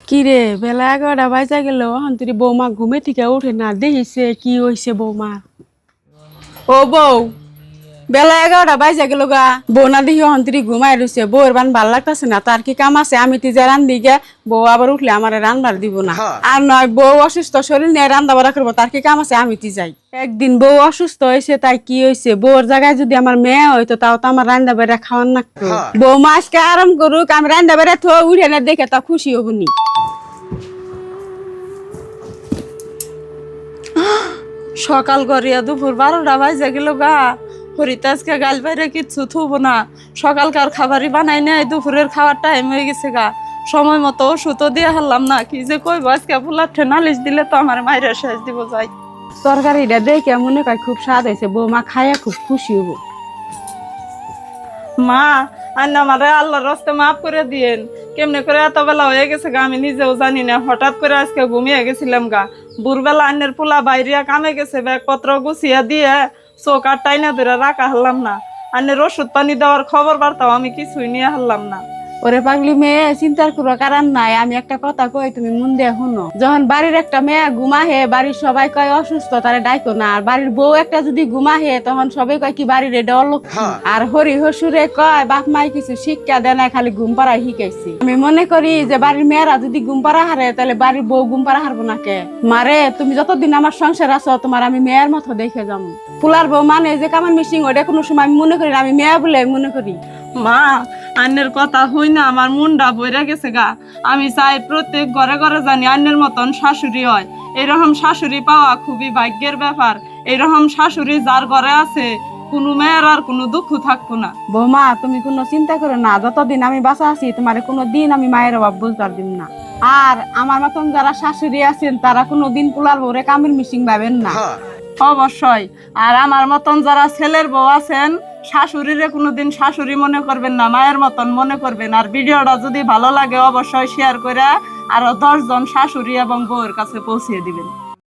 কি রে বেলা 11টা বাজা গেল এখন তুই বৌমা ঘুমে থেকে উঠে না দেখিছে কি হয়েছে বৌমা ও বউ বেলা 11টা বাজা গেল গা বউ না দেখি এখন তুই ঘুমাই রয়েছে বউয়ের বান ভাল লাগতেছে না তার কি কাম আছে আমি তুই যা রান্ধি গে বউ আবার উঠলে আমার রান্নার দিব না আর নয় বউ অসুস্থ শরীর নিয়ে রান্না বাড়া করবো তার কি কাম আছে আমি তুই যাই একদিন বউ অসুস্থ হয়েছে তাই কি হয়েছে বউর জায়গায় যদি আমার মেয়ে হইতো তাও তো আমার রান্না বেড়া খাওয়ার না বউ মা আজকে আরাম করুক আমি রান্না বেড়া থো উঠে না দেখে তা খুশি হবনি সকাল করিয়া দুপুর 12টা বাজে গেল গা হরিতা আজকে গাল বাইরে কিচ্ছু থুবো না সকালকার খাবারই বানাই নাই দুপুরের খাওয়ার টাইম হয়ে গেছে গা সময় মতো ওষুধও দিয়ে হারলাম না কি যে কইব আজকে ফুলাঠে নালিশ দিলে তো আমার মায়ের শেষ দিব যাই তরকারিটা দেখে মনে হয় খুব স্বাদ হয়েছে বৌমা খাইয়া খুব খুশি হবো মা আমার আল্লাহর রাস্তে মাফ করে দিয়েন কেমনে করে এত বেলা হয়ে গেছে গা আমি নিজেও জানি না হঠাৎ করে আজকে ঘুমিয়ে গেছিলাম গা ভোরবেলা আন্নের পোলা বাইরিয়া কামে গেছে ব্যাগপত্র গুছিয়ে দিয়ে চোখ আর টাইনা ধরে রাখা হলাম না আন্নের ওষুধ পানি দেওয়ার খবর বার্তাও আমি কিছুই নিয়ে হারলাম না ওরে পাগলি মেয়ে চিন্তার কোনো কারণ নাই আমি একটা কথা কই তুমি মন দিয়ে শুনো যখন বাড়ির একটা মেয়ে ঘুমাহে বাড়ির সবাই কয় অসুস্থ তারে ডাইকো না আর বাড়ির বউ একটা যদি ঘুমাহে তখন সবাই কয় কি বাড়ির এটা অলক্ষী আর হরি হসুরে কয় বাপ মাই কিছু শিক্ষা দেয় না খালি ঘুম পাড়ায় শিখাইছি আমি মনে করি যে বাড়ির মেয়েরা যদি ঘুম পাড়া হারে তাহলে বাড়ির বউ ঘুম পাড়া হারবো না কে মারে তুমি যতদিন আমার সংসার আছো তোমার আমি মেয়ের মতো দেখে যাবো ফুলার বউ মানে যে কামান মিশিং ওটা কোনো সময় আমি মনে করি না আমি মেয়ে বলে মনে করি মা আন্নের কথা হই না আমার মুন্ডা বইরা গেছে গা আমি চাই প্রত্যেক ঘরে ঘরে জানি আন্নের মতন শাশুড়ি হয় এরকম শাশুড়ি পাওয়া খুবই ভাগ্যের ব্যাপার এরকম শাশুড়ি যার ঘরে আছে কোনো মেয়ের আর কোনো দুঃখ থাকবো না বৌমা তুমি কোনো চিন্তা করো না যতদিন আমি বাঁচা আছি তোমার কোনো দিন আমি মায়ের অভাব বুঝতে দিন না আর আমার মতন যারা শাশুড়ি আছেন তারা কোনো দিন পোলার বউরে কামের মিশিং পাবেন না অবশ্যই আর আমার মতন যারা ছেলের বউ আছেন শাশুড়িরে কোনোদিন শাশুড়ি মনে করবেন না মায়ের মতন মনে করবেন আর ভিডিওটা যদি ভালো লাগে অবশ্যই শেয়ার করে আরো 10 জন শাশুড়ি এবং বউয়ের কাছে পৌঁছে দিবেন।